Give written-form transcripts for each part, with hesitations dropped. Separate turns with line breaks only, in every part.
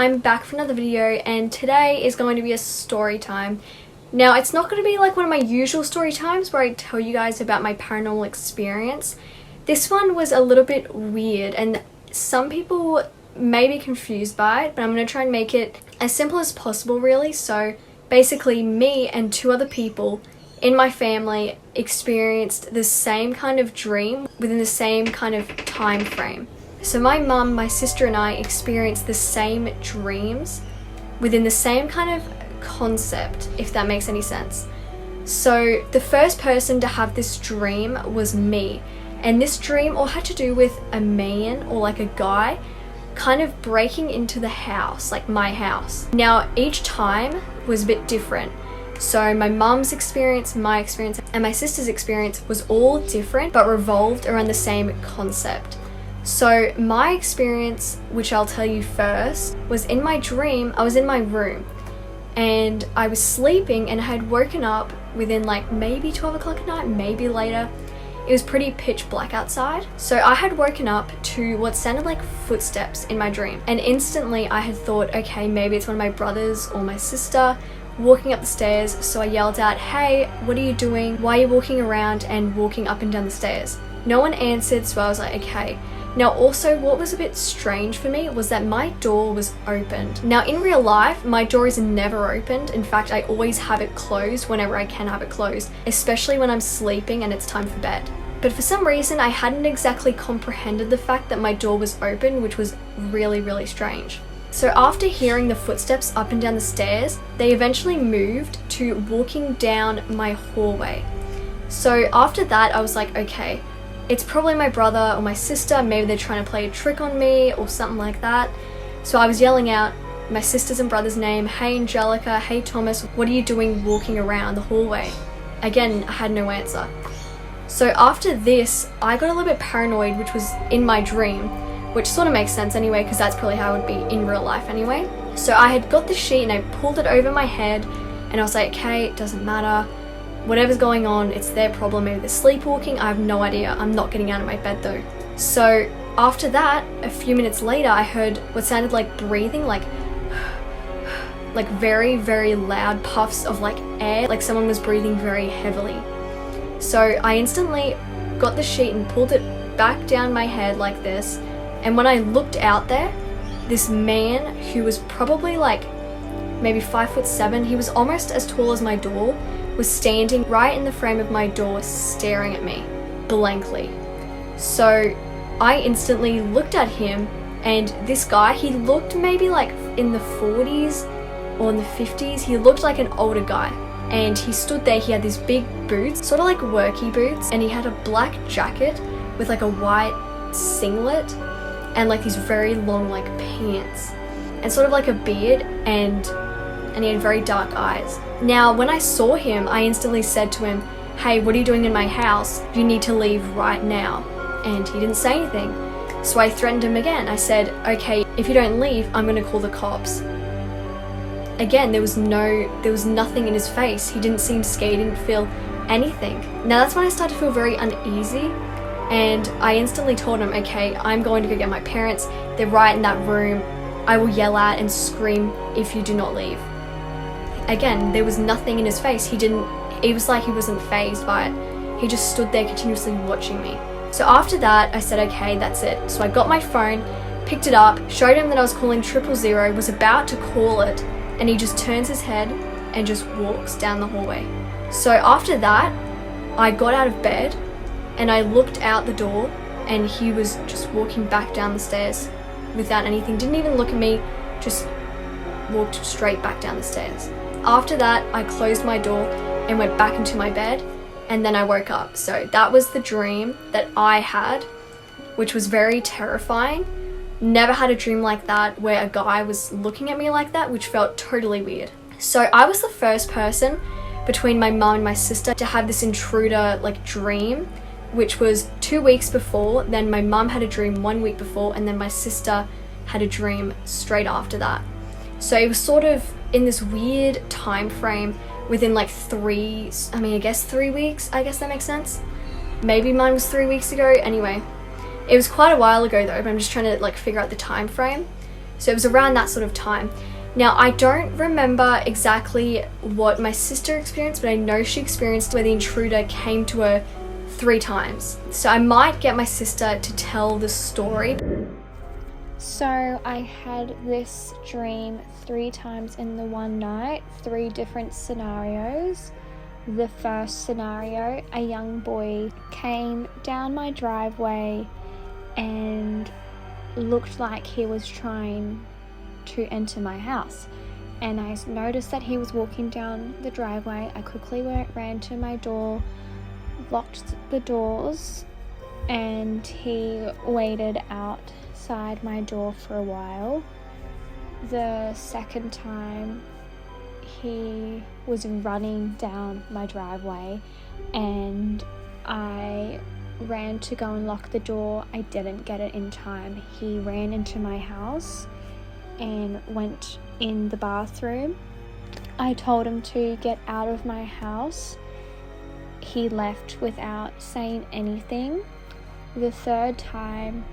I'm back for another video, and today is going to be a story time. Now, it's not going to be like one of my usual story times where I tell you guys about my paranormal experience. This one was a little bit weird, and some people may be confused by it, but I'm going to try and make it as simple as possible, really. So basically, me and two other people in my family experienced the same kind of dream within the same kind of time frame. So my mum, my sister and I experienced the same dreams within the same kind of concept, if that makes any sense. So the first person to have this dream was me, and this dream all had to do with a man or like a guy kind of breaking into the house, like my house. Now each time was a bit different. So my mum's experience, my experience, and my sister's experience was all different but revolved around the same concept. So my experience, which I'll tell you first, was in my dream. I was in my room and I was sleeping and I had woken up within like maybe 12 o'clock at night, maybe later. It was pretty pitch black outside. So I had woken up to what sounded like footsteps in my dream, and instantly I had thought, okay, maybe it's one of my brothers or my sister walking up the stairs. So I yelled out, "Hey, what are you doing? Why are you walking around and walking up and down the stairs?" No one answered, so I was like, okay. Now also, what was a bit strange for me was that my door was opened. Now in real life, my door is never opened. In fact, I always have it closed whenever I can have it closed, especially when I'm sleeping and it's time for bed. But for some reason, I hadn't exactly comprehended the fact that my door was open, which was really, really strange. So after hearing the footsteps up and down the stairs, they eventually moved to walking down my hallway. So after that, I was like, okay, it's probably my brother or my sister. Maybe they're trying to play a trick on me or something like that. So I was yelling out my sister's and brother's name. "Hey Angelica, hey Thomas, what are you doing walking around the hallway?" Again, I had no answer. So after this, I got a little bit paranoid, which was in my dream, which sort of makes sense anyway, because that's probably how I would be in real life anyway. So I had got the sheet and I pulled it over my head and I was like, okay, it doesn't matter. Whatever's going on, it's their problem. Maybe they're sleepwalking, I have no idea. I'm not getting out of my bed though. So after that, a few minutes later, I heard what sounded like breathing, like very, very loud puffs of like air, like someone was breathing very heavily. So I instantly got the sheet and pulled it back down my head like this. And when I looked out there, this man who was probably like maybe 5'7", he was almost as tall as my door, was standing right in the frame of my door staring at me blankly. So I instantly looked at him, and this guy, he looked maybe like in the 40s or in the 50s. He looked like an older guy, and he stood there. He had these big boots, sort of like worky boots, and he had a black jacket with like a white singlet and like these very long like pants and sort of like a beard, and he had very dark eyes. Now, when I saw him, I instantly said to him, "Hey, what are you doing in my house? You need to leave right now." And he didn't say anything. So I threatened him again. I said, "Okay, if you don't leave, I'm gonna call the cops." Again, there was nothing in his face. He didn't seem scared, he didn't feel anything. Now that's when I started to feel very uneasy, and I instantly told him, "Okay, I'm going to go get my parents. They're right in that room. I will yell out and scream if you do not leave." Again, there was nothing in his face. It was like he wasn't fazed by it. He just stood there continuously watching me. So after that, I said, okay, that's it. So I got my phone, picked it up, showed him that I was calling 000, was about to call it, and he just turns his head and just walks down the hallway. So after that, I got out of bed and I looked out the door, and he was just walking back down the stairs without anything. Didn't even look at me, just walked straight back down the stairs. After that, I closed my door and went back into my bed, and then I woke up. So that was the dream that I had, which was very terrifying. Never had a dream like that where a guy was looking at me like that, which felt totally weird. So I was the first person between my mum and my sister to have this intruder like dream, which was 2 weeks before. Then my mum had a dream 1 week before, and then my sister had a dream straight after that. So it was sort of in this weird time frame within like 3 weeks, I guess that makes sense. Maybe mine was 3 weeks ago. Anyway, it was quite a while ago though, but I'm just trying to like figure out the time frame. So it was around that sort of time. Now, I don't remember exactly what my sister experienced, but I know she experienced where the intruder came to her 3 times. So I might get my sister to tell the story.
So I had this dream 3 times in the one night, 3 different scenarios. The first scenario, a young boy came down my driveway and looked like he was trying to enter my house. And I noticed that he was walking down the driveway. I quickly ran to my door, locked the doors, and he waited outside my door for a while. The second time, he was running down my driveway and I ran to go and lock the door. I didn't get it in time. He ran into my house and went in the bathroom. I told him to get out of my house. He left without saying anything. The third time,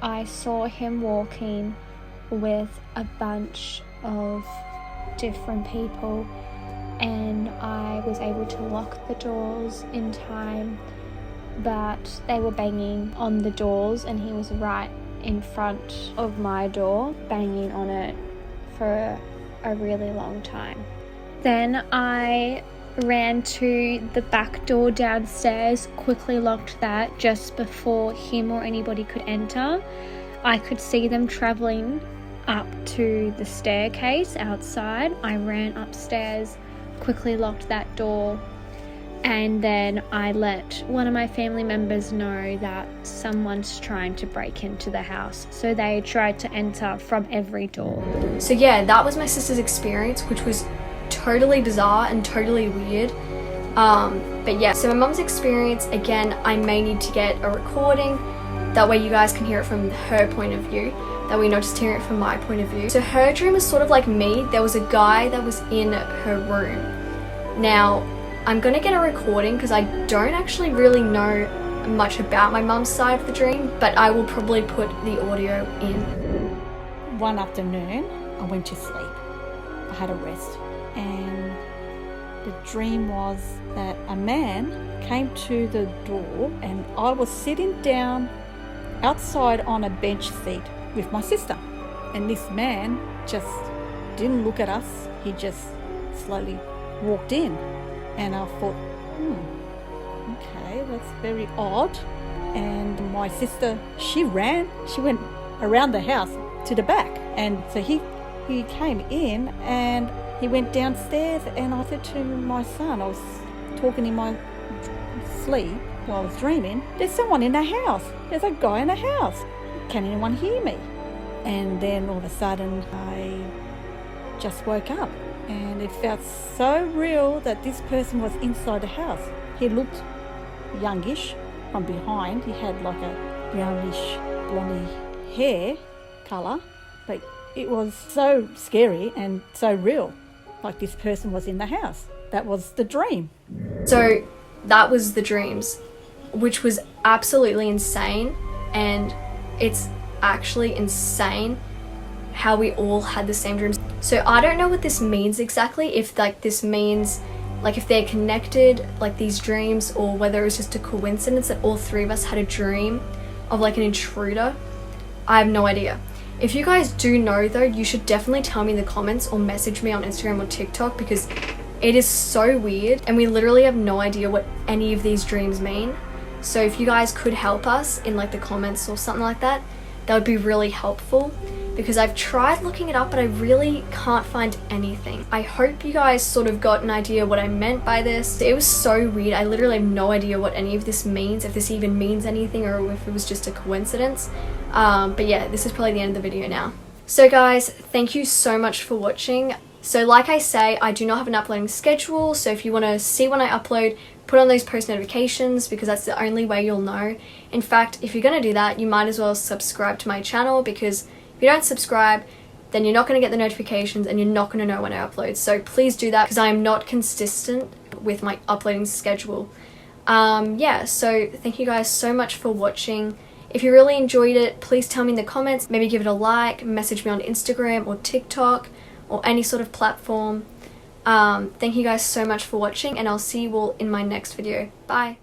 I saw him walking with a bunch of different people, and I was able to lock the doors in time, but they were banging on the doors and he was right in front of my door, banging on it for a really long time. Then I ran to the back door downstairs, quickly locked that just before him or anybody could enter. I could see them traveling up to the staircase outside. I ran upstairs, quickly locked that door, and then I let one of my family members know that someone's trying to break into the house. So they tried to enter from every door.
So yeah, that was my sister's experience, which was totally bizarre and totally weird. But yeah, so my mum's experience, again, I may need to get a recording. That way you guys can hear it from her point of view. That we not just hear it from my point of view. So her dream was sort of like me. There was a guy that was in her room. Now, I'm gonna get a recording because I don't actually really know much about my mum's side of the dream, but I will probably put the audio in.
One afternoon, I went to sleep. I had a rest, and the dream was that a man came to the door, and I was sitting down outside on a bench seat with my sister, and this man just didn't look at us. He just slowly walked in, and I thought, okay, that's very odd. And my sister, she went around the house to the back, and so he came in and he went downstairs, and I said to my son, I was talking in my sleep while I was dreaming, there's someone in the house, there's a guy in the house, can anyone hear me? And then all of a sudden I just woke up, and it felt so real that this person was inside the house. He looked youngish from behind. He had like a brownish blonde hair colour, but it was so scary and so real, like this person was in the house. That was the dream.
So that was the dreams, which was absolutely insane. And it's actually insane how we all had the same dreams. So I don't know what this means exactly, if like this means like if they're connected, like these dreams, or whether it was just a coincidence that all 3 of us had a dream of like an intruder. I have no idea. If you guys do know though, you should definitely tell me in the comments or message me on Instagram or TikTok, because it is so weird and we literally have no idea what any of these dreams mean. So if you guys could help us in like the comments or something like that, that would be really helpful, because I've tried looking it up but I really can't find anything. I hope you guys sort of got an idea what I meant by this. It was so weird. I literally have no idea what any of this means, if this even means anything or if it was just a coincidence. But yeah, this is probably the end of the video now. So guys, thank you so much for watching. So like I say, I do not have an uploading schedule, so if you want to see when I upload, put on those post notifications, because that's the only way you'll know. In fact, if you're going to do that, you might as well subscribe to my channel, because if you don't subscribe, then you're not going to get the notifications and you're not going to know when I upload. So please do that, because I am not consistent with my uploading schedule. Yeah, so thank you guys so much for watching. If you really enjoyed it, please tell me in the comments. Maybe give it a like, message me on Instagram or TikTok or any sort of platform. Thank you guys so much for watching, and I'll see you all in my next video. Bye!